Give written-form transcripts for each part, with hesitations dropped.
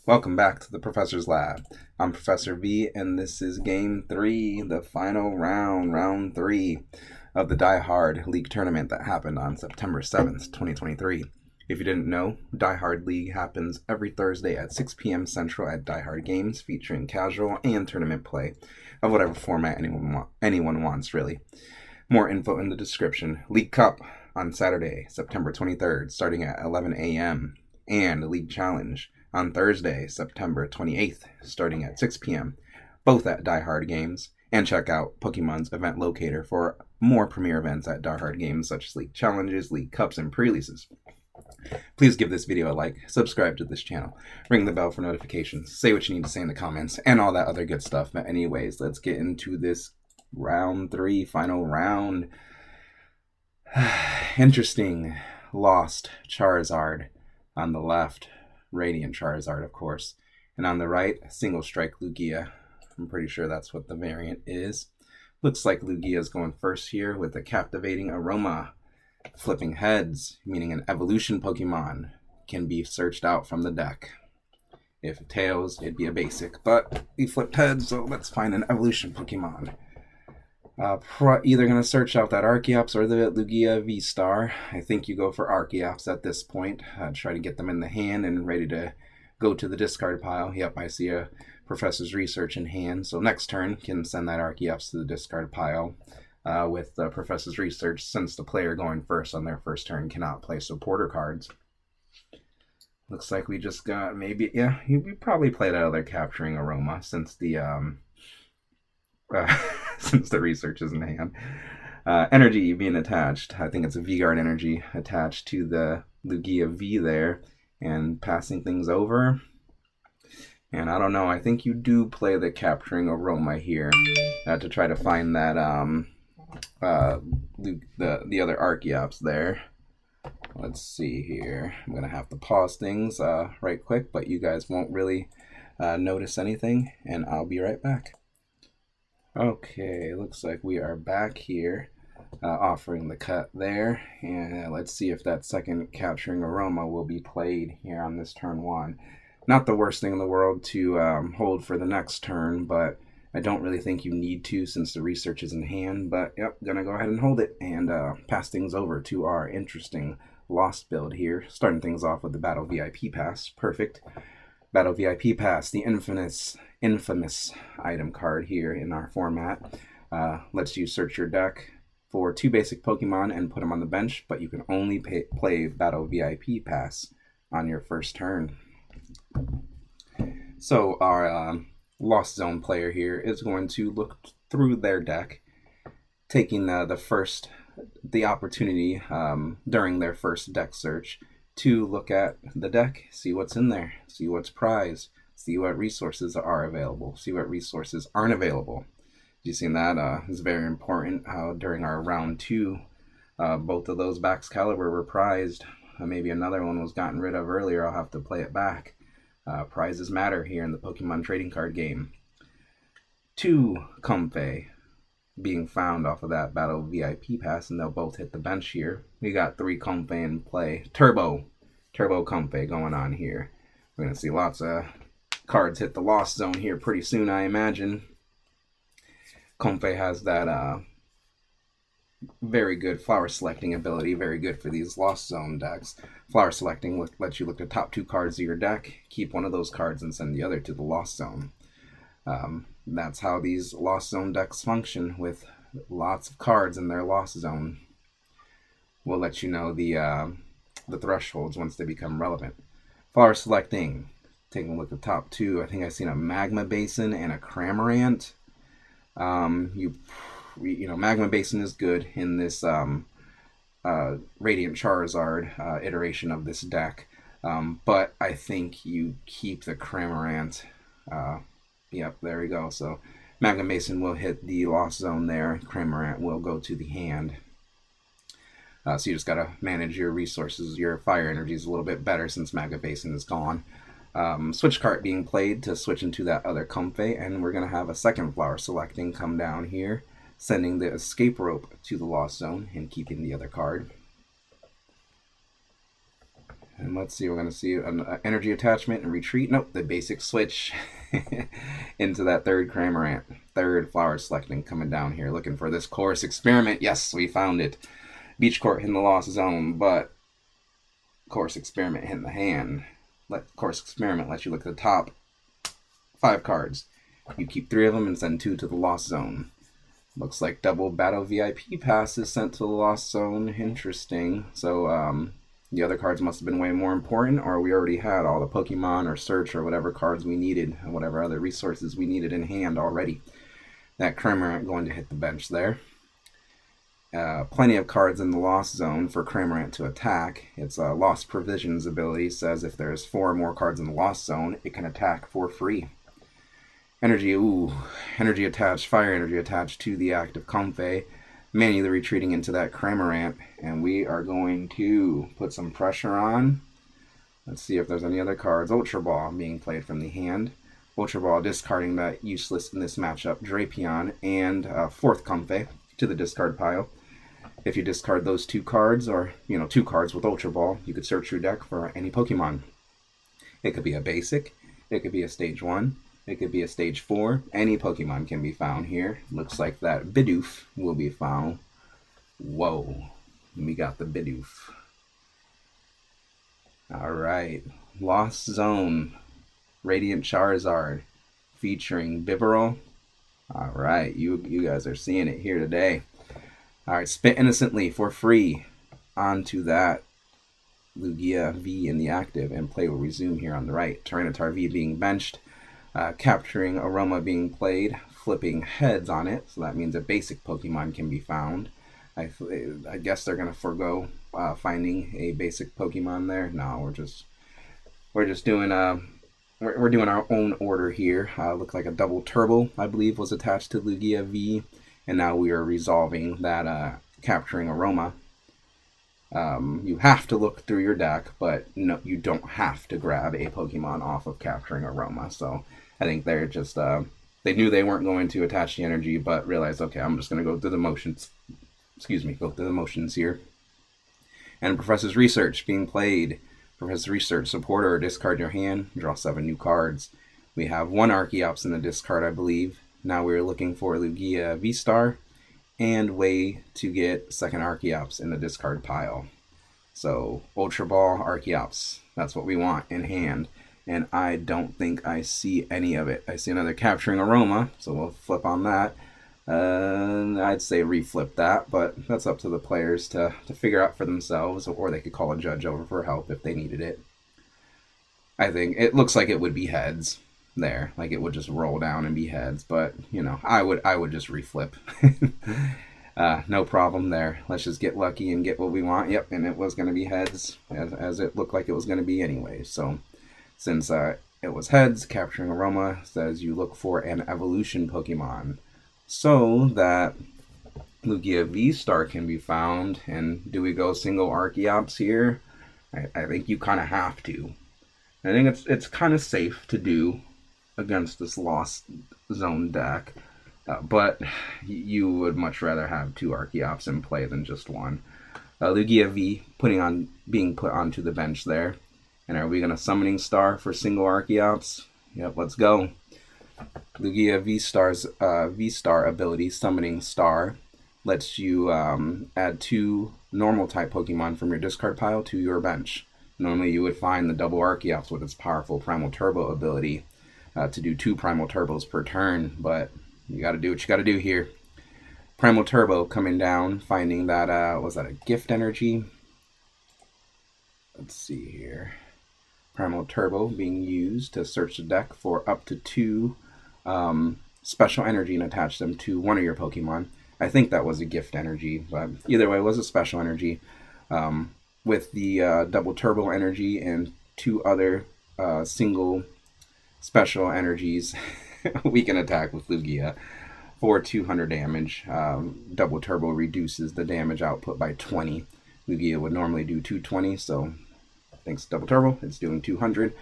Welcome back to the Professor's Lab. I'm Professor V, and this is Game 3, the final round, Round 3 of the Die Hard League tournament that happened on September 7th, 2023. If you didn't know, Die Hard League happens every Thursday at 6 p.m. Central at Die Hard Games, featuring casual and tournament play of whatever format anyone wants, really. More info in the description. League Cup on Saturday, September 23rd, starting at 11 a.m., and League Challenge on Thursday, September 28th, starting at 6 p.m., both at Die Hard Games. And check out Pokemon's event locator for more premier events at Die Hard Games, such as League Challenges, League Cups, and pre-releases. Please give this video a like, subscribe to this channel, ring the bell for notifications, say what you need to say in the comments, and all that other good stuff. But anyways, let's get into this round 3, final round. Interesting. Lost Charizard on the left. Radiant Charizard, of course. And on the right, Single Strike Lugia. I'm pretty sure that's what the variant is. Looks like Lugia is going first here with a Captivating Aroma. Flipping heads, meaning an evolution Pokemon, can be searched out from the deck. If tails, it'd be a basic, but we flipped heads, so let's find an evolution Pokemon. Either going to search out that Archeops or the Lugia V-Star. I think you go for Archeops at this point. Try to get them in the hand and ready to go to the discard pile. Yep, I see a Professor's Research in hand, so next turn can send that Archeops to the discard pile. With the Professor's Research, since the player going first on their first turn cannot play supporter cards. Looks like we just got we probably played out of their Capturing Aroma since the since the research is in hand. Energy being attached. I think it's a V-Guard energy attached to the Lugia V there and passing things over. And I don't know, I think you do play the Capturing Aroma here to try to find that the other Archeops there. Let's see here. I'm gonna have to pause things right quick, but you guys won't really notice anything, and I'll be right back. Okay, looks like we are back here, offering the cut there, and let's see if that second Capturing Aroma will be played here on this turn 1. Not the worst thing in the world to hold for the next turn, but I don't really think you need to since the research is in hand, but yep, gonna go ahead and hold it and pass things over to our interesting Lost build here. Starting things off with the Battle VIP Pass. Perfect. Battle VIP Pass, the infamous item card here in our format. Lets you search your deck for 2 basic Pokemon and put them on the bench, but you can only play Battle VIP Pass on your first turn. So our Lost Zone player here is going to look through their deck, taking the opportunity during their first deck search to look at the deck, see what's in there, see what's prized, see what resources are available, see what resources aren't available. You've seen that is very important. During our round 2, both of those Baxcalibur were prized. Maybe another one was gotten rid of earlier. I'll have to play it back. Prizes matter here in the Pokemon trading card game. 2 Comfey being found off of that Battle VIP Pass, and they'll both hit the bench here. We got 3 Comfey in play. Turbo Comfey going on here. We're going to see lots of cards hit the Lost Zone here pretty soon, I imagine. Comfey has that very good flower selecting ability, very good for these Lost Zone decks. Flower selecting lets you look at the top 2 cards of your deck, keep one of those cards, and send the other to the Lost Zone. That's how these Lost Zone decks function, with lots of cards in their Lost Zone. We'll let you know the thresholds once they become relevant. Flower selecting, taking a look at the top 2. I think I've seen a Magma Basin and a Cramorant. Magma Basin is good in this Radiant Charizard iteration of this deck, but I think you keep the Cramorant. Yep, there we go. So Magma Basin will hit the Lost Zone there. Cramorant will go to the hand. So you just got to manage your resources, your fire energies a little bit better since Magma Basin is gone. Switch cart being played to switch into that other Comfey, and we're going to have a second flower selecting come down here, sending the escape rope to the Lost Zone and keeping the other card. And let's see, we're going to see an energy attachment and retreat. Nope, the basic switch into that third Cramorant. Third flower selecting coming down here, looking for this course experiment. Yes, we found it. Beach Court in the Lost Zone, but course experiment in the hand. Course experiment lets you look at the top 5 cards. You keep 3 of them and send 2 to the Lost Zone. Looks like double battle VIP passes sent to the Lost Zone. Interesting. So the other cards must have been way more important, or we already had all the Pokemon or search or whatever cards we needed, and whatever other resources we needed in hand already. That Cramorant going to hit the bench there. Plenty of cards in the Lost Zone for Cramorant to attack. Its Lost Provisions ability says if there's 4 or more cards in the Lost Zone, it can attack for free. Energy attached, fire energy attached to the active Comfey, manually retreating into that Cramorant, and we are going to put some pressure on. Let's see if there's any other cards. Ultra Ball being played from the hand. Ultra Ball discarding that useless in this matchup Drapion, and 4th Comfey to the discard pile. If you discard those 2 cards, or 2 cards with Ultra Ball, you could search your deck for any Pokemon. It could be a basic, it could be a stage 1, it could be a stage 4. Any Pokemon can be found here. Looks like that Bidoof will be found. Whoa, we got the Bidoof. Alright, Lost Zone, Radiant Charizard, featuring Bibarel. Alright, you guys are seeing it here today. Alright, Spit Innocently for free onto that Lugia V in the active, and play will resume here on the right. Tyranitar V being benched, Capturing Aroma being played, flipping heads on it, so that means a basic Pokemon can be found. I guess they're going to forego finding a basic Pokemon there. No, we're just doing we're doing our own order here. Look like a double turbo, I believe, was attached to Lugia V. And now we are resolving that Capturing Aroma. You have to look through your deck, but no, you don't have to grab a Pokemon off of Capturing Aroma. So I think they're just, they knew they weren't going to attach the energy, but realized, okay, I'm just going to go through the motions. Go through the motions here. And Professor's Research being played. Professor's Research, supporter, discard your hand, draw 7 new cards. We have 1 Archeops in the discard, I believe. Now we're looking for Lugia V-Star and way to get 2nd Archeops in the discard pile. So Ultra Ball, Archeops, that's what we want in hand. And I don't think I see any of it. I see another Capturing Aroma, so we'll flip on that. I'd say reflip that, but that's up to the players to figure out for themselves, or they could call a judge over for help if they needed it. I think it looks like it would be heads there, like it would just roll down and be heads, but I would just reflip. No problem there. Let's just get lucky and get what we want. Yep, and it was going to be heads, as it looked like it was going to be anyway. So since it was heads, Capturing Aroma says you look for an evolution Pokemon, so that Lugia V-Star can be found. And do we go single Archeops here? I think you kind of have to. I think it's kind of safe to do against this Lost Zone deck, but you would much rather have 2 Archeops in play than just 1. Lugia V being put onto the bench there. And are we going to Summoning Star for single Archeops? Yep, let's go. Lugia V-Star's V-Star ability, Summoning Star, lets you add 2 normal type Pokemon from your discard pile to your bench. Normally you would find the double Archeops with its powerful Primal Turbo ability to do 2 Primal Turbos per turn, but you got to do what you got to do here. Primal Turbo coming down, finding that, was that a gift energy? Let's see here. Primal Turbo being used to search the deck for up to 2 special energy and attach them to one of your Pokemon. I think that was a gift energy, but either way, it was a special energy. With the double turbo energy and 2 other single special energies, we can attack with Lugia for 200 damage. Double turbo reduces the damage output by 20. Lugia would normally do 220, so thanks to double turbo, it's doing 200.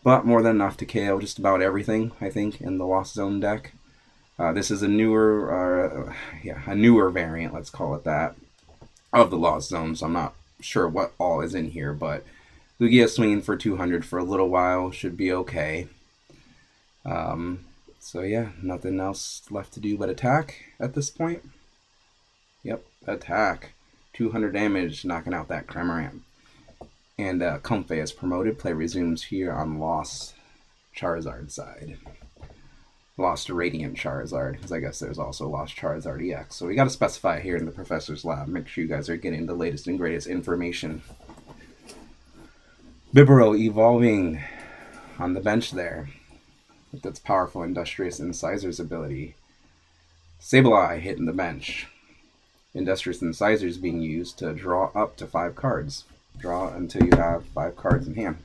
But more than enough to KO just about everything, I think, in the Lost Zone deck. This is a newer variant, let's call it that, of the Lost Zone, so I'm not sure what all is in here, but Lugia swinging for 200 for a little while should be okay. So yeah, nothing else left to do but attack at this point. Yep, attack. 200 damage, knocking out that Cramorant. And Comfey is promoted. Play resumes here on Lost Charizard side. Lost Radiant Charizard, because I guess there's also Lost Charizard EX. So we got to specify it here in the Professor's Lab. Make sure you guys are getting the latest and greatest information. Bibarel evolving on the bench there with its powerful Industrious Incisors ability. Sableye hitting the bench. Industrious Incisors being used to draw up to 5 cards. Draw until you have 5 cards in hand.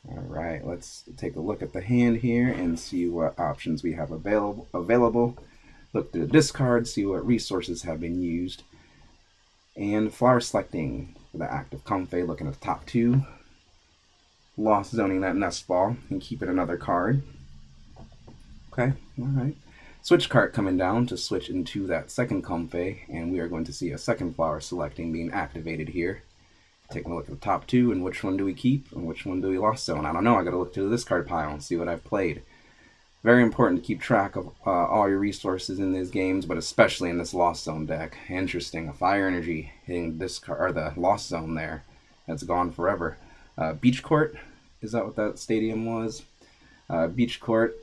Alright, let's take a look at the hand here and see what options we have available. Look through the discard, see what resources have been used. And flower selecting for the active Comfey, looking at the top 2. Lost zoning that Nest Ball and keeping another card. Okay, alright. Switch card coming down to switch into that second Comfey, and we are going to see a second flower selecting being activated here. Taking a look at the top 2 and which one do we keep and which one do we lost zone. I don't know, I gotta look through the discard pile and see what I've played. Very important to keep track of all your resources in these games, but especially in this lost zone deck. Interesting, a fire energy hitting the discard or the lost zone there. That's gone forever. Beach Court, is that what that stadium was? Beach Court,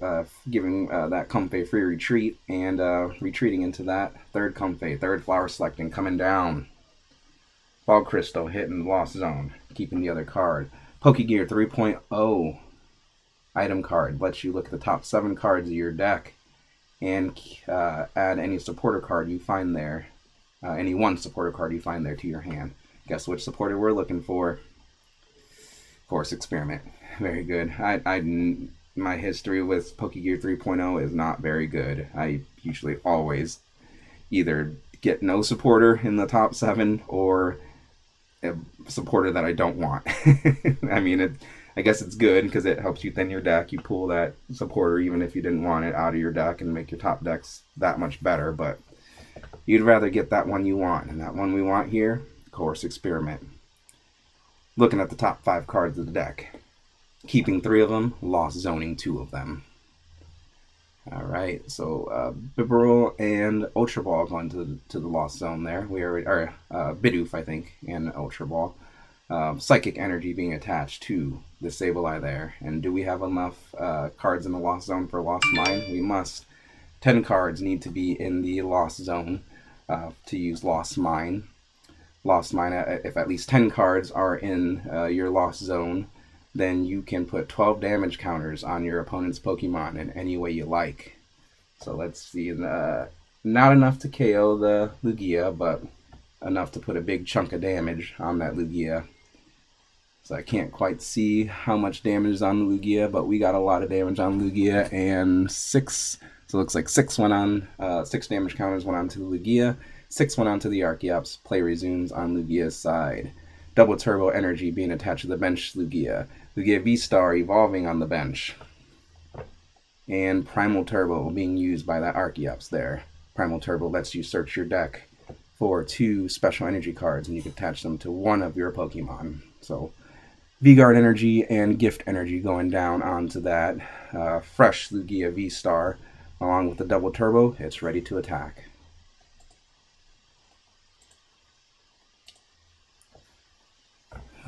giving that Comfey free retreat and retreating into that third Comfey, third flower selecting, coming down. Fog Crystal hitting the Lost Zone, keeping the other card. Pokegear 3.0 item card lets you look at the top 7 cards of your deck and add any supporter card you find there, any one supporter card you find there to your hand. Guess which supporter we're looking for? Force Experiment. Very good. My history with Pokegear 3.0 is not very good. I usually always either get no supporter in the top 7 or a supporter that I don't want. I mean, I guess it's good because it helps you thin your deck. You pull that supporter even if you didn't want it out of your deck and make your top decks that much better, but you'd rather get that one you want. And that one we want here, Course Experiment. Looking at the top 5 cards of the deck. Keeping 3 of them, lost zoning 2 of them. Alright, so Bibarel and Ultra Ball going to the lost zone there. We already, or Bidoof, I think, and Ultra Ball. Psychic energy being attached to the Sableye there. And do we have enough cards in the lost zone for Lost Mine? We must. 10 cards need to be in the lost zone to use Lost Mine. Lost Mine, if at least 10 cards are in your lost zone, then you can put 12 damage counters on your opponent's Pokemon in any way you like. So let's see, not enough to KO the Lugia, but enough to put a big chunk of damage on that Lugia. So I can't quite see how much damage is on the Lugia, but we got a lot of damage on Lugia, and 6, so it looks like 6 went on, 6 damage counters went on to the Lugia, 6 went on to the Archeops. Play resumes on Lugia's side. Double Turbo Energy being attached to the bench Lugia. Lugia V-Star evolving on the bench. And Primal Turbo being used by that Archeops there. Primal Turbo lets you search your deck for 2 special energy cards and you can attach them to one of your Pokemon. So V-Guard Energy and Gift Energy going down onto that fresh Lugia V-Star along with the Double Turbo. It's ready to attack.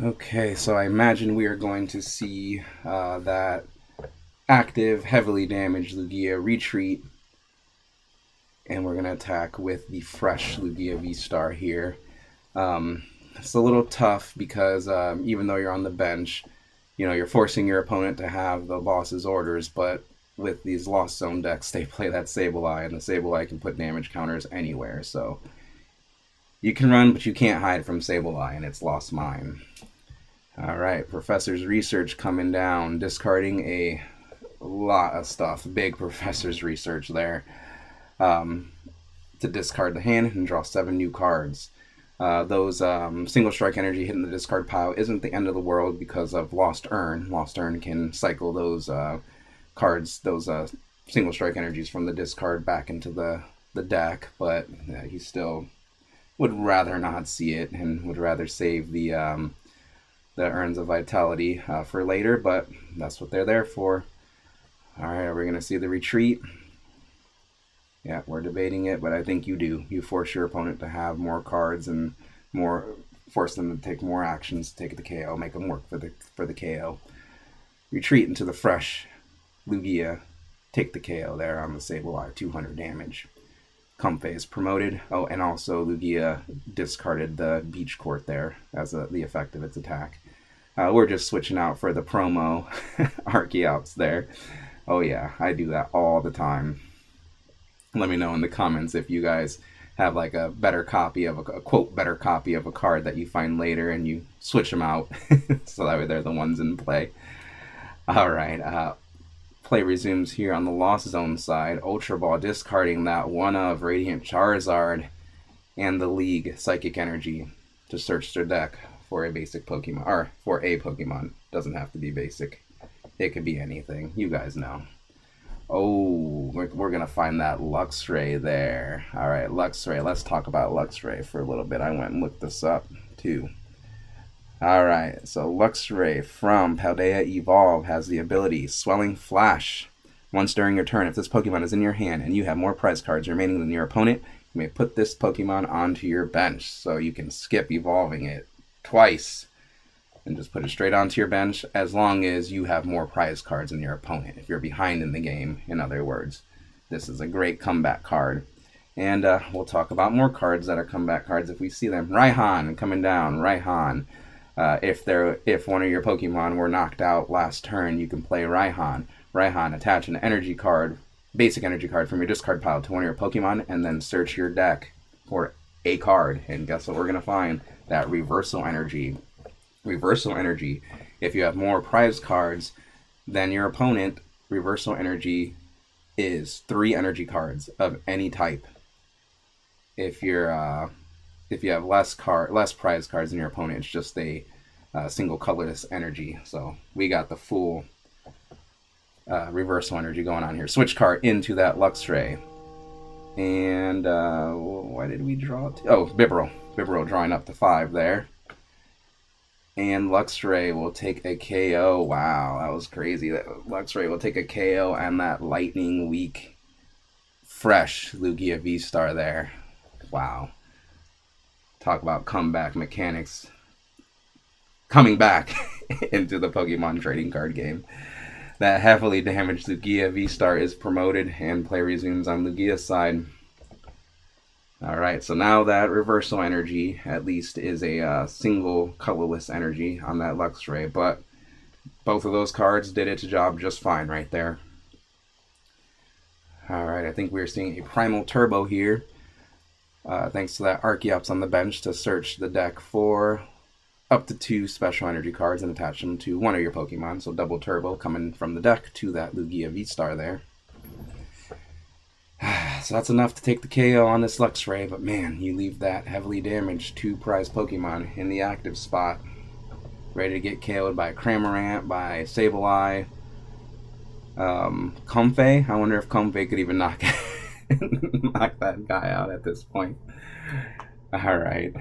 Okay, so I imagine we are going to see that active, heavily damaged Lugia retreat, and we're going to attack with the fresh Lugia V-Star here. It's a little tough because even though you're on the bench, you know, you're forcing your opponent to have the boss's orders, but with these Lost Zone decks, they play that Sableye, and the Sableye can put damage counters anywhere, so you can run, but you can't hide from Sableye, and it's Lost Mine. Alright, Professor's Research coming down, discarding a lot of stuff. Big Professor's Research there. To discard the hand and draw 7 new cards. Those single strike energy hitting the discard pile isn't the end of the world because of Lost Urn. Lost Urn can cycle those cards, those single strike energies from the discard back into the deck, but he's still would rather not see it and would rather save the urns of vitality for later, but that's what they're there for. All right, are we going to see the retreat? Yeah, we're debating it, but I think you do. You force your opponent to have more cards and more, force them to take more actions to take the KO, make them work for the KO. Retreat into the fresh Lugia, take the KO there on the Sableye, 200 damage. Comfey is promoted. Oh, and also Lugia discarded the Beach Court there as the effect of its attack. We're just switching out for the promo Archeops there. Oh yeah, I do that all the time. Let me know in the comments if you guys have like a better copy of a quote better copy of a card that you find later and you switch them out so that way they're the ones in play. All right, play resumes here on the Lost Zone side. Ultra Ball discarding that one of Radiant Charizard and the League Psychic Energy to search their deck for a basic Pokemon, or for a Pokemon. Doesn't have to be basic. It could be anything. You guys know. Oh, we're going to find that Luxray there. All right, Luxray. Let's talk about Luxray for a little bit. I went and looked this up, too. All right, so Luxray from Paldea Evolve has the ability Swelling Flash. Once during your turn, if this Pokemon is in your hand and you have more prize cards remaining than your opponent, you may put this Pokemon onto your bench. So you can skip evolving it twice and just put it straight onto your bench as long as you have more prize cards than your opponent. If you're behind in the game, in other words. This is a great comeback card. And we'll talk about more cards that are comeback cards if we see them. Raihan coming down. Raihan. If one of your Pokemon were knocked out last turn, you can play Raihan. Raihan, attach an energy card, basic energy card from your discard pile to one of your Pokemon, and then search your deck for a card. And guess what we're going to find? That Reversal Energy. Reversal Energy. If you have more prize cards than your opponent, Reversal Energy is 3 energy cards of any type. If you have less prize cards than your opponent, it's just a single colorless energy. So we got the full Reversal Energy going on here. Switch card into that Luxray. And why did we draw? Oh, Bibarel. Bibarel drawing up to 5 there. And Luxray will take a KO. Wow, that was crazy. Luxray will take a KO and that Lightning Weak fresh Lugia V-Star there. Wow. Talk about comeback mechanics. Coming back into the Pokemon trading card game. That heavily damaged Lugia V-Star is promoted and play resumes on Lugia's side. Alright, so now that Reversal Energy at least is a single colorless energy on that Luxray, but both of those cards did its job just fine right there. Alright, I think we're seeing a Primal Turbo here. Thanks to that Archeops on the bench to search the deck for up to 2 special energy cards and attach them to one of your Pokemon. So double Turbo coming from the deck to that Lugia V-Star there. So that's enough to take the KO on this Luxray, but man, you leave that heavily damaged 2 prize Pokemon in the active spot, ready to get KO'd by Cramorant, by Sableye, Comfey. I wonder if Comfey could even knock that guy out at this point. Alright,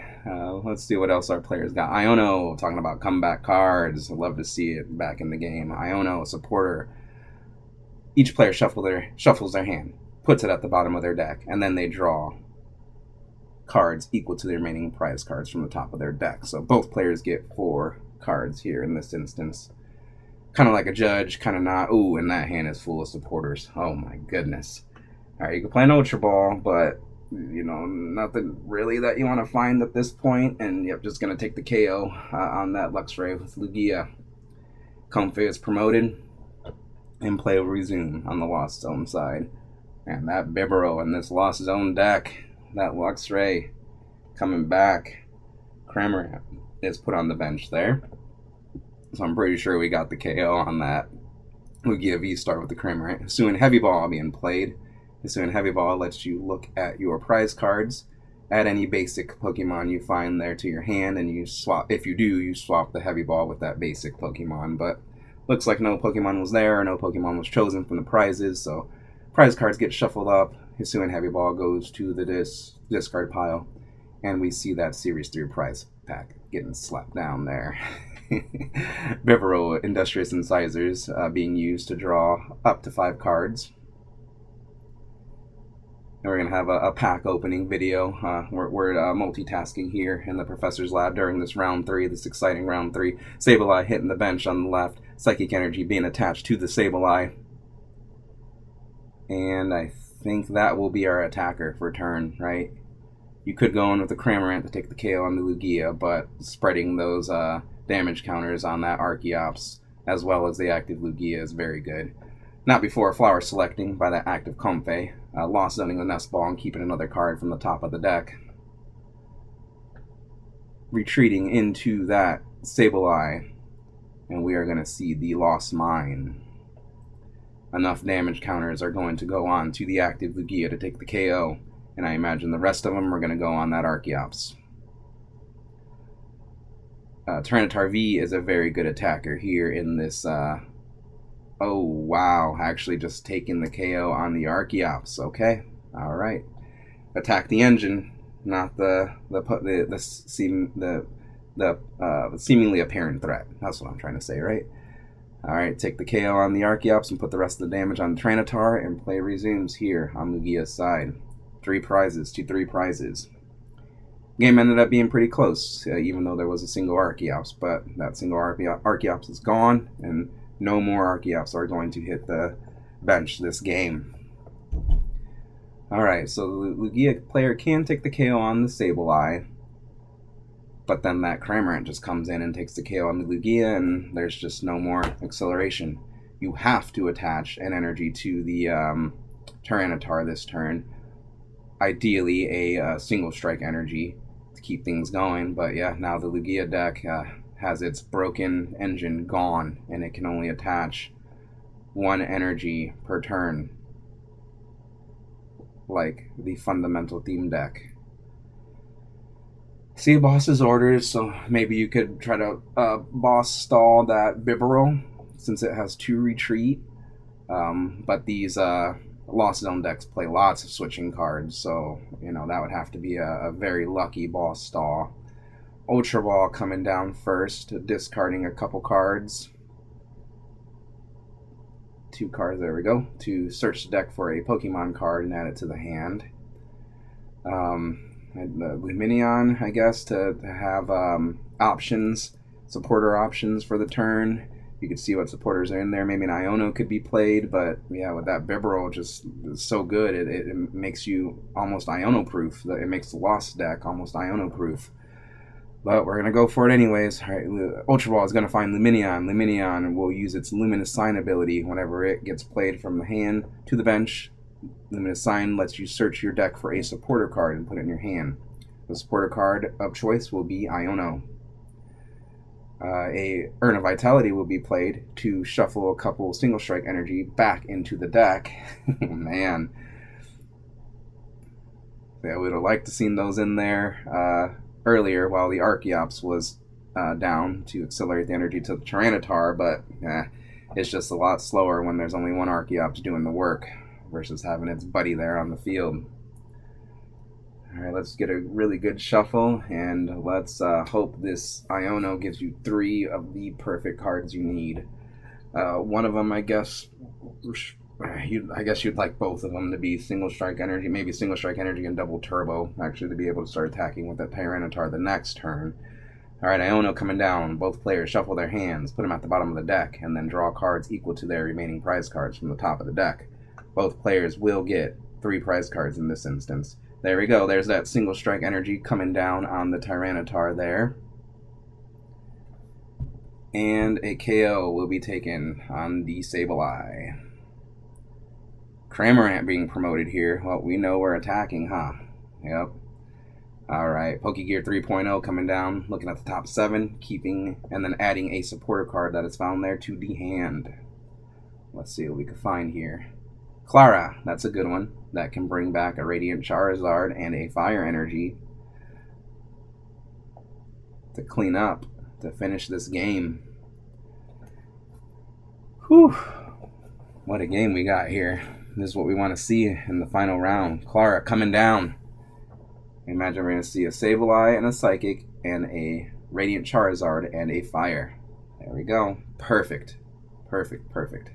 let's see what else our players got. Iono, talking about comeback cards. I'd love to see it back in the game. Iono, supporter. Each player shuffles their hand, puts it at the bottom of their deck, and then they draw cards equal to the remaining prize cards from the top of their deck. So both players get 4 cards here in this instance. Kind of like a judge, kind of not. Ooh, and that hand is full of supporters. Oh my goodness. Alright, you can play an Ultra Ball, but you know, nothing really that you want to find at this point, and yep, just going to take the KO on that Luxray with Lugia. Comfey is promoted, and play will resume on the Lost Zone side. And that Bibarel in this Lost Zone deck, that Luxray coming back. Cramorant is put on the bench there. So I'm pretty sure we got the KO on that Lugia V-Star with the Cramorant. Hisuian Heavy Ball being played. Hisuian Heavy Ball lets you look at your prize cards, add any basic Pokemon you find there to your hand, and you swap. If you do, you swap the Heavy Ball with that basic Pokemon. But looks like no Pokemon was there, or no Pokemon was chosen from the prizes, so prize cards get shuffled up. Hisuian Heavy Ball goes to the discard pile, And we see that Series 3 prize pack getting slapped down there. Vivero Industrious Incisors being used to draw up to 5 cards. And we're going to have a pack opening video. We're multitasking here in the professor's lab during this round 3, this exciting round 3. Sableye hitting the bench on the left. Psychic Energy being attached to the Sableye. And I think that will be our attacker for turn, right? You could go in with the Cramorant to take the KO on the Lugia, but spreading those damage counters on that Archeops as well as the active Lugia is very good. Not before Flower Selecting by that active Comfey, Lost Zoning the Nest Ball and keeping another card from the top of the deck. Retreating into that Sableye, and we are going to see the Lost Mine. Enough damage counters are going to go on to the active Lugia to take the KO, and I imagine the rest of them are going to go on that Archeops. Tyranitar V is a very good attacker here in this. Oh wow! Actually, just taking the KO on the Archeops. Okay, all right. Attack the engine, not the seemingly apparent threat. That's what I'm trying to say, right? All right, take the KO on the Archeops and put the rest of the damage on Tyranitar, and play resumes here on Lugia's side. 3 prizes to 3 prizes. Game ended up being pretty close, even though there was a single Archeops, but that single Archeops is gone, and no more Archeops are going to hit the bench this game. Alright, so the Lugia player can take the KO on the Sableye, but then that Cramorant just comes in and takes the KO on the Lugia, and there's just no more acceleration. You have to attach an energy to the Tyranitar this turn. Ideally, a single strike energy to keep things going, but yeah, now the Lugia deck has its broken engine gone, and it can only attach 1 energy per turn, like the fundamental theme deck. See boss's orders, so maybe you could try to boss stall that Vivero, since it has 2 retreat, but these Lost Zone decks play lots of switching cards, so, you know, that would have to be a very lucky boss stall. Ultra Ball coming down first, discarding a couple cards. 2 cards, there we go, to search the deck for a Pokemon card and add it to the hand. The Luminion, I guess, to have options, supporter options for the turn. You could see what supporters are in there. Maybe an Iono could be played, but yeah, with that Vivero just is so good, it makes you almost Iono-proof. It makes the Lost deck almost Iono-proof. But we're going to go for it anyways. All right, Ultra Ball is going to find Luminion. Luminion will use its Luminous Sign ability whenever it gets played from the hand to the bench. Luminous Sign lets you search your deck for a supporter card and put it in your hand. The supporter card of choice will be Iono. A Urn of Vitality will be played to shuffle a couple single strike energy back into the deck. Man. Yeah, we would have liked to seen those in there earlier while the Archeops was down to accelerate the energy to the Tyranitar, but it's just a lot slower when there's only 1 Archeops doing the work versus having its buddy there on the field. Alright, let's get a really good shuffle, and let's hope this Iono gives you 3 of the perfect cards you need. One of them, I guess you'd like both of them to be single strike energy, maybe single strike energy and double turbo, actually, to be able to start attacking with that Tyranitar the next turn. Alright, Iono coming down. Both players shuffle their hands, put them at the bottom of the deck, and then draw cards equal to their remaining prize cards from the top of the deck. Both players will get 3 prize cards in this instance. There we go. There's that single strike energy coming down on the Tyranitar there. And a KO will be taken on the Sableye. Cramorant being promoted here. Well, we know we're attacking, huh? Yep. Alright, Pokegear 3.0 coming down, looking at the top 7, keeping and then adding a supporter card that is found there to the hand. Let's see what we can find here. Clara, that's a good one. That can bring back a Radiant Charizard and a Fire Energy to clean up, to finish this game. Whew. What a game we got here. This is what we want to see in the final round. Clara coming down. Imagine we're going to see a Sableye and a Psychic and a Radiant Charizard and a Fire. There we go. Perfect. Perfect, perfect.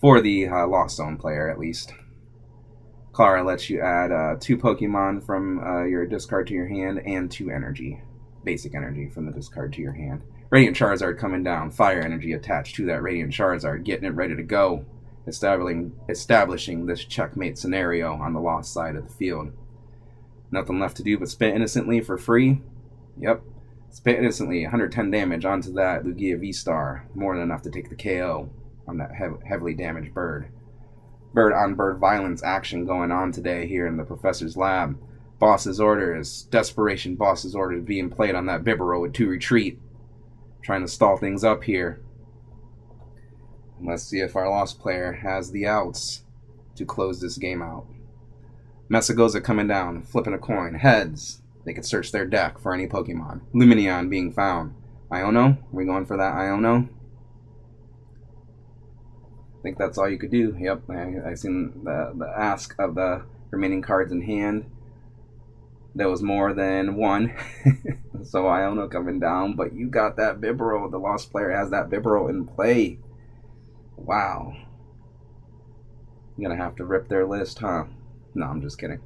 For the Lost Zone player, at least. Clara lets you add 2 Pokemon from your discard to your hand and 2 energy. Basic energy from the discard to your hand. Radiant Charizard coming down. Fire energy attached to that Radiant Charizard. Getting it ready to go. Establishing this checkmate scenario on the lost side of the field. Nothing left to do but spit innocently for free. Yep. Spit innocently. 110 damage onto that Lugia V-Star. More than enough to take the KO on that heavily damaged bird. Bird-on-bird violence action going on today here in the professor's lab. Boss's orders. Desperation boss's orders being played on that Bibarel to retreat. Trying to stall things up here. Let's see if our lost player has the outs to close this game out. Messagoza coming down, flipping a coin. Heads. They could search their deck for any Pokemon. Lumineon being found. Iono? Are we going for that Iono? I think that's all you could do. Yep, I seen the ask of the remaining cards in hand. There was more than one. So Iono coming down. But you got that Bibarel. The lost player has that Bibarel in play. Wow. You're going to have to rip their list, huh? No, I'm just kidding.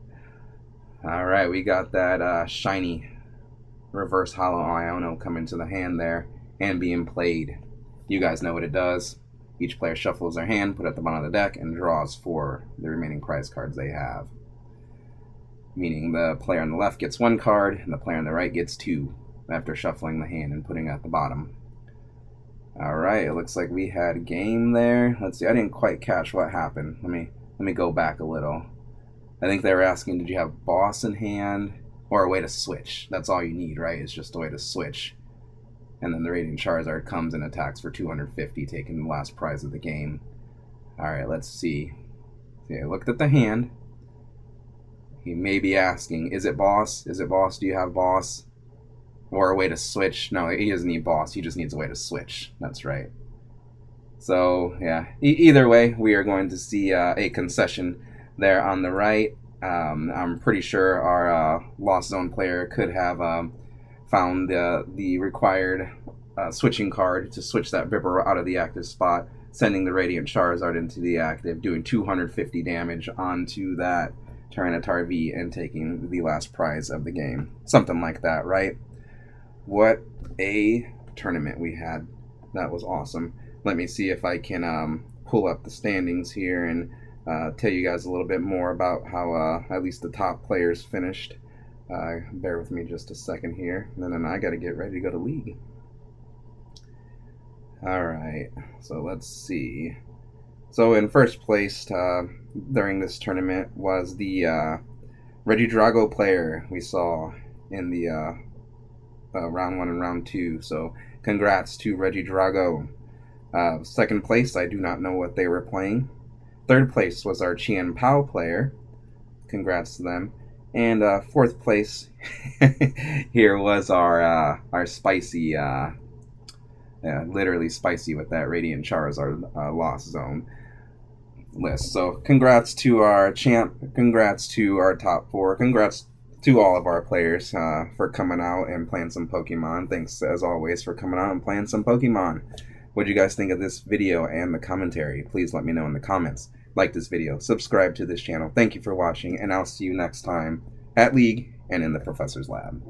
Alright, we got that shiny reverse hollow Iono coming to the hand there and being played. You guys know what it does. Each player shuffles their hand, put it at the bottom of the deck, and draws for the remaining prize cards they have. Meaning the player on the left gets 1 card, and the player on the right gets 2 after shuffling the hand and putting it at the bottom. Alright, it looks like we had a game there. Let's see, I didn't quite catch what happened. Let me go back a little. I think they were asking, did you have boss in hand? Or a way to switch. That's all you need, right? It's just a way to switch. And then the Radiant Charizard comes and attacks for 250, taking the last prize of the game. Alright, let's see. Okay, I looked at the hand. He may be asking, is it boss? Is it boss? Do you have boss? Or a way to switch? No, he doesn't need boss. He just needs a way to switch. That's right. So, yeah. Either way, we are going to see a concession there on the right. I'm pretty sure our Lost Zone player could have found the required switching card to switch that Bibarel out of the active spot, sending the Radiant Charizard into the active, doing 250 damage onto that Tyranitar V and taking the last prize of the game. Something like that, right? What a tournament we had. That was awesome. Let me see if I can pull up the standings here and tell you guys a little bit more about how at least the top players finished. Bear with me just a second here. And then I got to get ready to go to League. Alright, so let's see. So in first place during this tournament was the Regidrago player we saw in the round 1 and round 2. So congrats to Regidrago. Second place, I do not know what they were playing. Third place was our Qian Pao player. Congrats to them. And fourth place here was our spicy, literally spicy with that Radiant Charizard Lost Zone list. So congrats to our champ. Congrats to our top 4. Congrats to all of our players for coming out and playing some Pokemon. Thanks as always for coming out and playing some Pokemon. What do you guys think of this video and the commentary? Please let me know in the comments. Like this video, subscribe to this channel. Thank you for watching, and I'll see you next time at League and in the Professor's Lab.